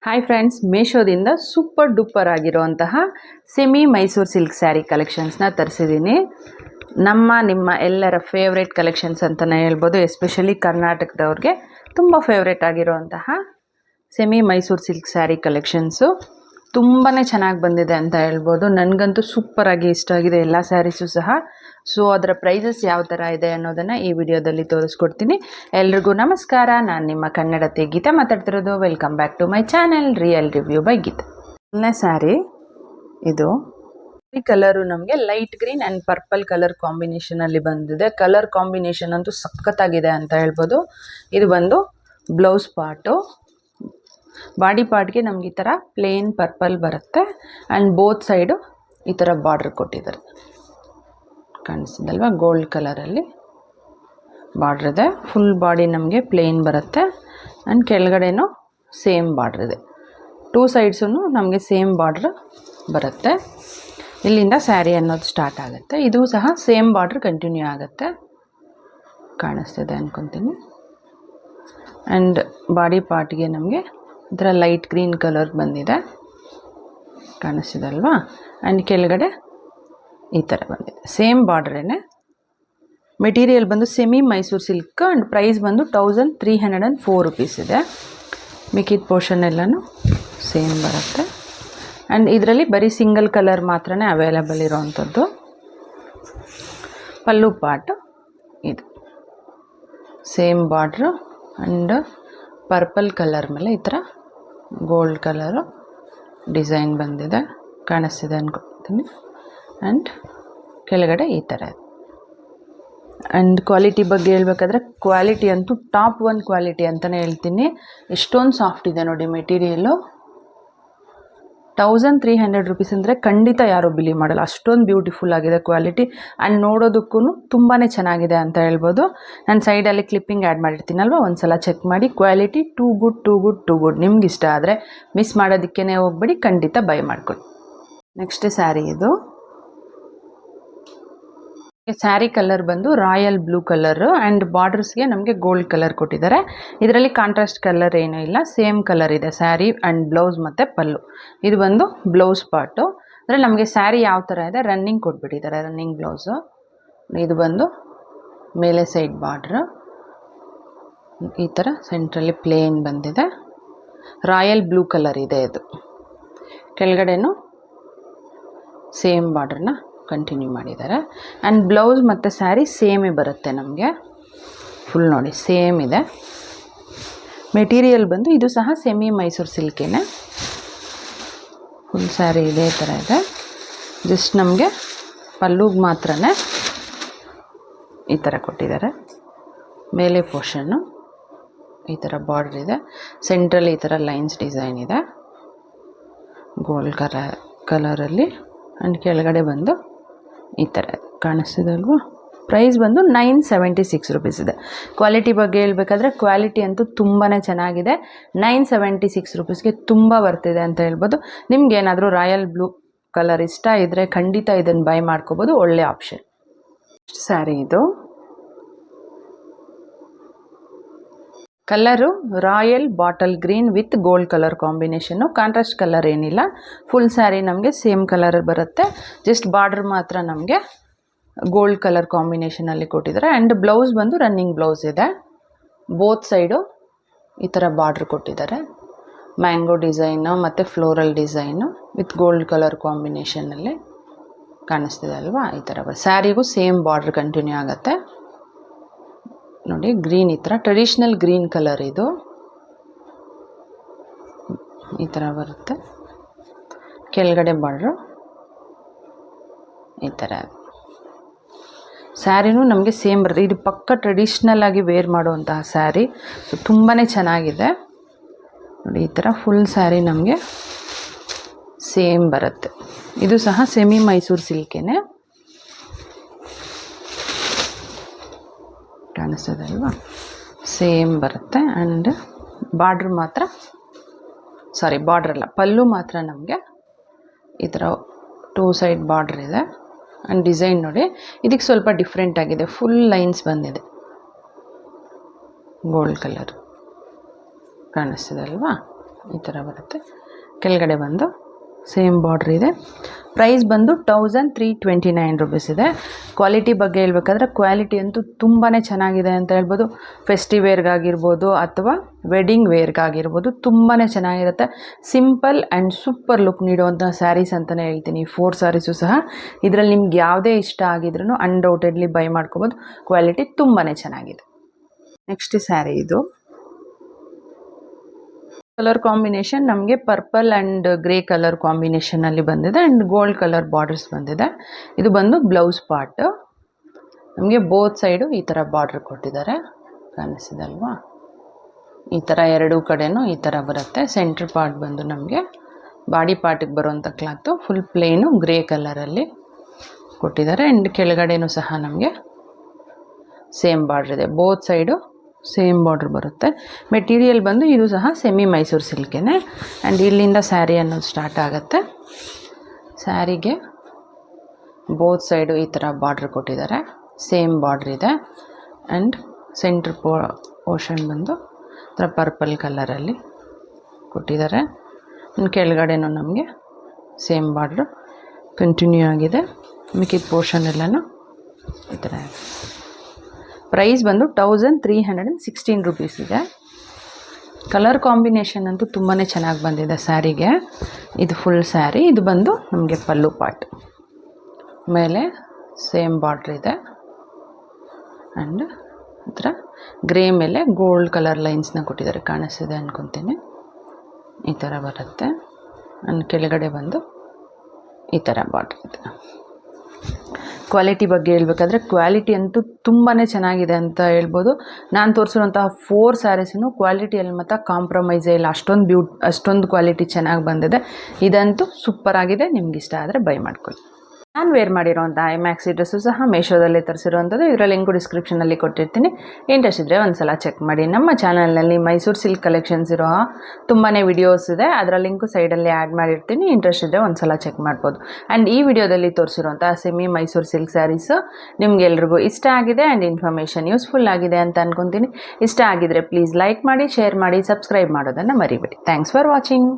Hi friends, ಮೀಶೋದಿಂದ super duper ಆಗಿರುವಂತಹ semi Mysore silk sari ಕಲೆಕ್ಷನ್ಸ್ನ ತರಿಸಿದ್ದೀನಿ. ನಿಮ್ಮ ಎಲ್ಲರ ಫೇವ್ರೇಟ್ ಕಲೆಕ್ಷನ್ಸ್ ಅಂತಲೇ ಹೇಳ್ಬೋದು. ಎಸ್ಪೆಷಲಿ ಕರ್ನಾಟಕದವ್ರಿಗೆ ತುಂಬ ಫೇವ್ರೇಟ್ ಆಗಿರುವಂತಹ semi Mysore silk sari collections ತುಂಬಾ ಚೆನ್ನಾಗಿ ಬಂದಿದೆ ಅಂತ ಹೇಳ್ಬೋದು. ನನಗಂತೂ ಸೂಪರಾಗಿ ಇಷ್ಟ ಆಗಿದೆ ಎಲ್ಲ ಸ್ಯಾರೀಸು ಸಹ. ಸೊ ಅದರ ಪ್ರೈಸಸ್ ಯಾವ ಥರ ಇದೆ ಅನ್ನೋದನ್ನು ಈ ವಿಡಿಯೋದಲ್ಲಿ ತೋರಿಸ್ಕೊಡ್ತೀನಿ. ಎಲ್ರಿಗೂ ನಮಸ್ಕಾರ, ನಾನು ನಿಮ್ಮ ಕನ್ನಡತಿ ಗೀತಾ ಮಾತಾಡ್ತಿರೋದು. Welcome back to my channel real review by Geetha. ಮೊನ್ನೆ ಸ್ಯಾರಿ ಇದು ಈ ಕಲರು ನಮಗೆ light green and purple colour ಕಾಂಬಿನೇಷನಲ್ಲಿ ಬಂದಿದೆ. ಕಲರ್ ಕಾಂಬಿನೇಷನ್ ಅಂತೂ ಸಖತ್ತಾಗಿದೆ ಅಂತ ಹೇಳ್ಬೋದು. ಇದು ಬಂದು ಬ್ಲೌಸ್ ಪಾರ್ಟು. ಬಾಡಿ ಪಾರ್ಟ್ಗೆ ನಮ್ಗೆ ಈ ಥರ ಪ್ಲೇನ್ ಪರ್ಪಲ್ ಬರುತ್ತೆ ಆ್ಯಂಡ್ ಬೋತ್ ಸೈಡು ಈ ಥರ ಬಾರ್ಡ್ರ್ ಕೊಟ್ಟಿದ್ದಾರೆ. ಕಾಣಿಸ್ತಿದಲ್ವ, ಗೋಲ್ಡ್ ಕಲರಲ್ಲಿ ಬಾರ್ಡ್ರ್ ಇದೆ. ಫುಲ್ ಬಾಡಿ ನಮಗೆ ಪ್ಲೇನ್ ಬರುತ್ತೆ ಆ್ಯಂಡ್ ಕೆಳಗಡೆನೂ ಸೇಮ್ ಬಾರ್ಡ್ರ್ ಇದೆ. ಟೂ ಸೈಡ್ಸೂ ನಮಗೆ ಸೇಮ್ ಬಾರ್ಡ್ರ್ ಬರುತ್ತೆ. ಇಲ್ಲಿಂದ ಸ್ಯಾರಿ ಅನ್ನೋದು ಸ್ಟಾರ್ಟ್ ಆಗುತ್ತೆ. ಇದು ಸಹ ಸೇಮ್ ಬಾರ್ಡ್ರ್ ಕಂಟಿನ್ಯೂ ಆಗುತ್ತೆ. ಕಾಣಿಸ್ತಿದೆ ಅಂದ್ಕೊತೀನಿ. ಆ್ಯಂಡ್ ಬಾಡಿ ಪಾರ್ಟ್ಗೆ ನಮಗೆ ಈ ಥರ ಲೈಟ್ ಗ್ರೀನ್ ಕಲರ್ ಬಂದಿದೆ, ಕಾಣಿಸ್ತಿದಲ್ವಾ. ಆ್ಯಂಡ್ ಕೆಳಗಡೆ ಈ ಥರ ಬಂದಿದೆ, ಸೇಮ್ ಬಾರ್ಡ್ರೇನೆ. ಮೆಟೀರಿಯಲ್ ಬಂದು semi Mysore silk and price ಬಂದು 1304 ರುಪೀಸ್ ಇದೆ. ಮಿಕ್ಕಿದ ಪೋರ್ಷನ್ ಎಲ್ಲನೂ ಸೇಮ್ ಬರುತ್ತೆ. ಆ್ಯಂಡ್ ಇದರಲ್ಲಿ ಬರೀ ಸಿಂಗಲ್ ಕಲರ್ ಮಾತ್ರನೇ ಅವೈಲಬಲ್ ಇರೋವಂಥದ್ದು. ಪಲ್ಲು ಪಾರ್ಟ್ ಇದು same border and purple colour ಮೇಲೆ ಈ ಥರ ಗೋಲ್ಡ್ ಕಲರು ಡಿಸೈನ್ ಬಂದಿದೆ, ಕಾಣಿಸ್ತಿದೆ ಅಂದ್ಕೊಳ್ತೀನಿ. ಆ್ಯಂಡ್ ಕೆಳಗಡೆ ಈ ಥರ ಇದೆ. ಆ್ಯಂಡ್ ಕ್ವಾಲಿಟಿ ಬಗ್ಗೆ ಹೇಳ್ಬೇಕಾದ್ರೆ ಕ್ವಾಲಿಟಿ ಅಂತೂ ಟಾಪ್ 1 ಕ್ವಾಲಿಟಿ ಅಂತಲೇ ಹೇಳ್ತೀನಿ. ಎಷ್ಟೊಂದು ಸಾಫ್ಟ್ ಇದೆ ನೋಡಿ ಮೆಟೀರಿಯಲ್ಲು. 1300 ರುಪೀಸ್ ಅಂದರೆ ಖಂಡಿತ ಯಾರೂ ಬಿಲೀವ್ ಮಾಡಲ್ಲ. ಅಷ್ಟೊಂದು ಬ್ಯೂಟಿಫುಲ್ ಆಗಿದೆ ಕ್ವಾಲಿಟಿ. ಆ್ಯಂಡ್ ನೋಡೋದಕ್ಕೂ ತುಂಬಾ ಚೆನ್ನಾಗಿದೆ ಅಂತ ಹೇಳ್ಬೋದು. ನಾನು ಸೈಡಲ್ಲಿ ಕ್ಲಿಪ್ಪಿಂಗ್ ಆ್ಯಡ್ ಮಾಡಿರ್ತೀನಲ್ವ, ಒಂದು ಸಲ ಚೆಕ್ ಮಾಡಿ. Quality too good. ನಿಮ್ಗೆ ಇಷ್ಟ ಆದರೆ ಮಿಸ್ ಮಾಡೋದಕ್ಕೇ ಹೋಗ್ಬೇಡಿ, ಖಂಡಿತ ಬೈ ಮಾಡ್ಕೊಳ್ಳಿ. ನೆಕ್ಸ್ಟ್ ಸ್ಯಾರಿ ಇದು. ಸ್ಯಾರಿ ಕಲರ್ ಬಂದು ರಾಯಲ್ ಬ್ಲೂ ಕಲರು ಆ್ಯಂಡ್ ಬಾರ್ಡರ್ಸ್ಗೆ ನಮಗೆ ಗೋಲ್ಡ್ ಕಲರ್ ಕೊಟ್ಟಿದ್ದಾರೆ. ಇದರಲ್ಲಿ ಕಾಂಟ್ರಾಸ್ಟ್ ಕಲರ್ ಏನೂ ಇಲ್ಲ, ಸೇಮ್ ಕಲರ್ ಇದೆ ಸ್ಯಾರಿ ಆ್ಯಂಡ್ ಬ್ಲೌಸ್ ಮತ್ತು ಪಲ್ಲು. ಇದು ಬಂದು ಬ್ಲೌಸ್ ಪಾರ್ಟು. ಅಂದರೆ ನಮಗೆ ಸ್ಯಾರಿ ಯಾವ ಥರ ಇದೆ ರನ್ನಿಂಗ್ ಕೊಟ್ಬಿಟ್ಟಿದ್ದಾರೆ, ರನ್ನಿಂಗ್ ಬ್ಲೌಸು. ಇದು ಬಂದು ಮೇಲೆ ಸೈಡ್ ಬಾರ್ಡ್ರು ಈ ಥರ ಸೆಂಟ್ರಲ್ಲಿ ಪ್ಲೇನ್ ಬಂದಿದೆ. ರಾಯಲ್ ಬ್ಲೂ ಕಲರ್ ಇದೆ ಇದು. ಕೆಳಗಡೆನೂ ಸೇಮ್ ಬಾರ್ಡ್ರನ್ನ ಕಂಟಿನ್ಯೂ ಮಾಡಿದ್ದಾರೆ. ಆ್ಯಂಡ್ ಬ್ಲೌಸ್ ಮತ್ತು ಸ್ಯಾರಿ ಸೇಮೇ ಬರುತ್ತೆ ನಮಗೆ. ಫುಲ್ ನೋಡಿ ಸೇಮ್ ಇದೆ. ಮೆಟೀರಿಯಲ್ ಬಂದು ಇದು ಸಹ ಸೆಮಿ ಮೈಸೂರು ಸಿಲ್ಕೇನೆ. ಫುಲ್ ಸ್ಯಾರಿ ಇದೇ ಥರ ಇದೆ. ಜಸ್ಟ್ ನಮಗೆ ಪಲ್ಲುಗೆ ಮಾತ್ರ ಈ ಥರ ಕೊಟ್ಟಿದ್ದಾರೆ. ಮೇಲೆ ಪೋರ್ಷನ್ನು ಈ ಥರ ಬಾರ್ಡ್ರ್ ಇದೆ. ಸೆಂಟ್ರಲ್ಲಿ ಈ ಥರ ಲೈನ್ಸ್ ಡಿಸೈನ್ ಇದೆ ಗೋಲ್ಡ್ ಕಲರಲ್ಲಿ. ಆ್ಯಂಡ್ ಕೆಳಗಡೆ ಬಂದು ಈ ಥರ ಕಾಣಿಸ್ತಿದೆ ಅಲ್ವಾ. ಪ್ರೈಸ್ ಬಂದು 976 ರುಪೀಸ್ ಇದೆ. ಕ್ವಾಲಿಟಿ ಬಗ್ಗೆ ಹೇಳ್ಬೇಕಾದ್ರೆ ಕ್ವಾಲಿಟಿ ಅಂತೂ ತುಂಬಾ ಚೆನ್ನಾಗಿದೆ. 976 ರುಪೀಸ್ಗೆ ತುಂಬ ಬರ್ತಿದೆ ಅಂತ ಹೇಳ್ಬೋದು. ನಿಮ್ಗೆ ಏನಾದರೂ ರಾಯಲ್ ಬ್ಲೂ ಕಲರ್ ಇಷ್ಟ ಇದ್ದರೆ ಖಂಡಿತ ಇದನ್ನು ಬೈ ಮಾಡ್ಕೋಬೋದು, ಒಳ್ಳೆ ಆಪ್ಷನ್. ಸ್ಯಾರಿ ಇದು colour royal bottle green with gold colour combination. Contrast colour ಏನಿಲ್ಲ. ಫುಲ್ ಸ್ಯಾರಿ ನಮಗೆ ಸೇಮ್ ಕಲರ್ ಬರುತ್ತೆ. ಜಸ್ಟ್ ಬಾರ್ಡ್ರ್ ಮಾತ್ರ ನಮಗೆ ಗೋಲ್ಡ್ ಕಲರ್ ಕಾಂಬಿನೇಷನಲ್ಲಿ ಕೊಟ್ಟಿದ್ದಾರೆ. ಆ್ಯಂಡ್ ಬ್ಲೌಸ್ ಬಂದು ರನ್ನಿಂಗ್ ಬ್ಲೌಸ್ ಇದೆ. ಬೋತ್ ಸೈಡು ಈ ಥರ ಬಾರ್ಡ್ರ್ ಕೊಟ್ಟಿದ್ದಾರೆ. ಮ್ಯಾಂಗೋ ಡಿಸೈನು ಮತ್ತು floral design with gold colour ಕಾಂಬಿನೇಷನಲ್ಲಿ ಕಾಣಿಸ್ತಿದೆ ಅಲ್ವಾ. ಈ ಥರ ಸ್ಯಾರಿಗೂ ಸೇಮ್ ಬಾರ್ಡ್ರ್ ಕಂಟಿನ್ಯೂ ಆಗುತ್ತೆ ನೋಡಿ. ಗ್ರೀನ್ ಈ ಥರ ಟ್ರೆಡಿಷ್ನಲ್ ಗ್ರೀನ್ ಕಲರ್ ಇದು ಈ ಥರ ಬರುತ್ತೆ. ಕೆಳಗಡೆ ಬಾರ್ಡ್ರು ಈ ಥರ. ಸ್ಯಾರಿನೂ ನಮಗೆ ಸೇಮ್ ಬರುತ್ತೆ. ಇದು ಪಕ್ಕ ಟ್ರೆಡಿಷ್ನಲ್ ಆಗಿ ವೇರ್ ಮಾಡುವಂತಹ ಸ್ಯಾರಿ. ಸೊ ತುಂಬಾ ಚೆನ್ನಾಗಿದೆ ನೋಡಿ. ಈ ಥರ ಫುಲ್ ಸ್ಯಾರಿ ನಮಗೆ ಸೇಮ್ ಬರುತ್ತೆ. ಇದು ಸಹ ಸೆಮಿ ಮೈಸೂರು ಸಿಲ್ಕೇನೆ. ಕಾಣಿಸ್ತದಲ್ವಾ, ಸೇಮ್ ಬರುತ್ತೆ. ಆ್ಯಂಡ್ ಬಾರ್ಡ್ರ್ ಮಾತ್ರ ಬಾರ್ಡ್ರ್ ಅಲ್ಲ, ಪಲ್ಲು ಮಾತ್ರ ನಮಗೆ ಈ ಥರ ಟೂ ಸೈಡ್ ಬಾರ್ಡ್ರ್ ಇದೆ. ಆ್ಯಂಡ್ ಡಿಸೈನ್ ನೋಡಿ, ಇದಕ್ಕೆ ಸ್ವಲ್ಪ ಡಿಫ್ರೆಂಟ್ ಆಗಿದೆ. ಫುಲ್ ಲೈನ್ಸ್ ಬಂದಿದೆ ಗೋಲ್ಡ್ ಕಲರ್, ಕಾಣಿಸ್ತಿದೆ ಅಲ್ವಾ. ಈ ಥರ ಬರುತ್ತೆ. ಕೆಳಗಡೆ ಬಂದು ಸೇಮ್ ಬಾರ್ಡ್ರ್ ಇದೆ. ಪ್ರೈಸ್ ಬಂದು 1329 ರುಪೀಸ್ ಇದೆ. ಕ್ವಾಲಿಟಿ ಬಗ್ಗೆ ಹೇಳ್ಬೇಕಾದ್ರೆ ಕ್ವಾಲಿಟಿ ಅಂತೂ ತುಂಬಾ ಚೆನ್ನಾಗಿದೆ ಅಂತ ಹೇಳ್ಬೋದು. ಫೆಸ್ಟಿವ್ ವೇರ್ಗಾಗಿರ್ಬೋದು ಅಥವಾ ವೆಡ್ಡಿಂಗ್ ವೇರ್ಗಾಗಿರ್ಬೋದು ತುಂಬಾ ಚೆನ್ನಾಗಿರುತ್ತೆ. ಸಿಂಪಲ್ ಆ್ಯಂಡ್ ಸೂಪರ್ ಲುಕ್ ನೀಡುವಂಥ ಸ್ಯಾರೀಸ್ ಅಂತಲೇ ಹೇಳ್ತೀನಿ. 4 ಸ್ಯಾರೀಸು ಸಹ ಇದರಲ್ಲಿ ನಿಮ್ಗೆ ಯಾವುದೇ ಇಷ್ಟ ಆಗಿದ್ರೂ ಅನ್ಡೌಟೆಡ್ಲಿ ಬೈ ಮಾಡ್ಕೋಬೋದು. ಕ್ವಾಲಿಟಿ ತುಂಬಾ ಚೆನ್ನಾಗಿದೆ. ನೆಕ್ಸ್ಟ್ ಸ್ಯಾರಿ ಇದು ಕಲರ್ ಕಾಂಬಿನೇಷನ್ ನಮಗೆ ಪರ್ಪಲ್ ಆ್ಯಂಡ್ ಗ್ರೇ ಕಲರ್ ಕಾಂಬಿನೇಷನಲ್ಲಿ ಬಂದಿದೆ ಆ್ಯಂಡ್ ಗೋಲ್ಡ್ ಕಲರ್ ಬಾರ್ಡರ್ಸ್ ಬಂದಿದೆ. ಇದು ಬಂದು ಬ್ಲೌಸ್ ಪಾರ್ಟ್. ನಮಗೆ ಬೋತ್ ಸೈಡು ಈ ಥರ ಬಾರ್ಡ್ರ್ ಕೊಟ್ಟಿದ್ದಾರೆ, ಕಾಣಿಸಿದೆ ಅಲ್ವಾ? ಈ ಥರ ಎರಡೂ ಕಡೆನೂ ಈ ಥರ ಬರುತ್ತೆ. ಸೆಂಟ್ರ್ ಪಾರ್ಟ್ ಬಂದು ನಮಗೆ ಬಾಡಿ ಪಾರ್ಟಿಗೆ ಬರುವಂಥ ಕ್ಲಾತು ಫುಲ್ ಪ್ಲೇನು ಗ್ರೇ ಕಲರಲ್ಲಿ ಕೊಟ್ಟಿದ್ದಾರೆ ಆ್ಯಂಡ್ ಕೆಳಗಡೆನೂ ಸಹ ನಮಗೆ ಸೇಮ್ ಬಾರ್ಡ್ರ್ ಇದೆ. ಬೋತ್ ಸೈಡು ಸೇಮ್ ಬಾರ್ಡ್ರ್ ಬರುತ್ತೆ. ಮೆಟೀರಿಯಲ್ ಬಂದು ಇದು ಸಹ ಸೆಮಿ ಮೈಸೂರು ಸಿಲ್ಕೇನೆ ಆ್ಯಂಡ್ ಇಲ್ಲಿಂದ ಸ್ಯಾರಿ ಅನ್ನೋದು ಸ್ಟಾರ್ಟ್ ಆಗುತ್ತೆ. ಸ್ಯಾರಿಗೆ ಬೋತ್ ಸೈಡು ಈ ಥರ ಬಾರ್ಡ್ರ್ ಕೊಟ್ಟಿದ್ದಾರೆ, ಸೇಮ್ ಬಾರ್ಡ್ರ್ ಇದೆ ಆ್ಯಂಡ್ ಸೆಂಟ್ರ್ ಪೋರ್ಷನ್ ಬಂದು ಈ ಥರ ಪರ್ಪಲ್ ಕಲರಲ್ಲಿ ಕೊಟ್ಟಿದ್ದಾರೆ. ಕೆಳಗಡೆನೂ ನಮಗೆ ಸೇಮ್ ಬಾರ್ಡ್ರು ಕಂಟಿನ್ಯೂ ಆಗಿದೆ. ಮಿಕ್ಕಿದ ಪೋರ್ಷನ್ ಎಲ್ಲನೂ ಈ ಥರ. ಪ್ರೈಸ್ ಬಂದು 1316 ರುಪೀಸ್ ಇದೆ. ಕಲರ್ ಕಾಂಬಿನೇಷನ್ ಅಂತೂ ತುಂಬಾ ಚೆನ್ನಾಗಿ ಬಂದಿದೆ ಸ್ಯಾರಿಗೆ. ಇದು ಫುಲ್ ಸ್ಯಾರಿ. ಇದು ಬಂದು ನಮಗೆ ಪಲ್ಲು ಪಾರ್ಟ್. ಮೇಲೆ ಸೇಮ್ ಬಾರ್ಡ್ರ್ ಇದೆ ಆ್ಯಂಡ್ ಈ ಥರ ಗ್ರೇ ಮೇಲೆ ಗೋಲ್ಡ್ ಕಲರ್ ಲೈನ್ಸ್ನ ಕೊಟ್ಟಿದ್ದಾರೆ, ಕಾಣಿಸ್ತಿದೆ ಅಂದ್ಕೊತೀನಿ. ಈ ಥರ ಬರುತ್ತೆ ಆ್ಯಂಡ್ ಕೆಳಗಡೆ ಬಂದು ಈ ಥರ ಬಾರ್ಡ್ರ್ ಇದೆ. ಕ್ವಾಲಿಟಿ ಬಗ್ಗೆ ಹೇಳ್ಬೇಕಾದ್ರೆ ಕ್ವಾಲಿಟಿ ಅಂತೂ ತುಂಬಾ ಚೆನ್ನಾಗಿದೆ ಅಂತ ಹೇಳ್ಬೋದು. ನಾನು ತೋರಿಸಿರುವಂತಹ 4 ಸ್ಯಾರೀಸೂ ಕ್ವಾಲಿಟಿಯಲ್ಲಿ ಮಾತ್ರ ಕಾಂಪ್ರಮೈಸೇ ಇಲ್ಲ. ಅಷ್ಟೊಂದು ಕ್ವಾಲಿಟಿ ಚೆನ್ನಾಗಿ ಬಂದಿದೆ. ಇದಂತೂ ಸೂಪರ್ ಆಗಿದೆ. ನಿಮ್ಗೆ ಇಷ್ಟ ಆದರೆ ಬೈ ಮಾಡ್ಕೊಳ್ಳಿ. ನಾನು ವೇರ್ ಮಾಡಿರೋಂಥ ಐಮ್ಯಾಕ್ಸಿ ಡ್ರೆಸ್ಸು ಸಹ ಮೀಶೋದಲ್ಲೇ ತರಿಸಿರುವಂಥದ್ದು. ಇದರ ಲಿಂಕು ಡಿಸ್ಕ್ರಿಪ್ಷನಲ್ಲಿ ಕೊಟ್ಟಿರ್ತೀನಿ. ಇಂಟ್ರೆಸ್ಟ್ ಇದ್ದರೆ ಒಂದು ಸಲ ಚೆಕ್ ಮಾಡಿ. ನಮ್ಮ ಚಾನಲ್ನಲ್ಲಿ ಮೈಸೂರು ಸಿಲ್ಕ್ ಕಲೆಕ್ಷನ್ಸ್ ಇರೋ ತುಂಬಾ ವಿಡಿಯೋಸ್ ಇದೆ, ಅದರ ಲಿಂಕು ಸೈಡಲ್ಲಿ ಆ್ಯಡ್ ಮಾಡಿರ್ತೀನಿ. ಇಂಟ್ರೆಸ್ಟ್ ಇದ್ದರೆ ಒಂದು ಸಲ ಚೆಕ್ ಮಾಡ್ಬೋದು. ಆ್ಯಂಡ್ ಈ ವಿಡಿಯೋದಲ್ಲಿ ತೋರಿಸಿರುವಂಥ ಸೆಮಿ ಮೈಸೂರು ಸಿಲ್ಕ್ ಸ್ಯಾರೀಸು ನಿಮಗೆಲ್ರಿಗೂ ಇಷ್ಟ ಆಗಿದೆ ಆ್ಯಂಡ್ ಇನ್ಫಾರ್ಮೇಷನ್ ಯೂಸ್ಫುಲ್ ಆಗಿದೆ ಅಂತ ಅಂದ್ಕೊತೀನಿ. ಇಷ್ಟ ಆಗಿದರೆ ಪ್ಲೀಸ್ ಲೈಕ್ ಮಾಡಿ, ಶೇರ್ ಮಾಡಿ, ಸಬ್ಸ್ಕ್ರೈಬ್ ಮಾಡೋದನ್ನು ಮರಿಬೇಡಿ. Thanks for watching.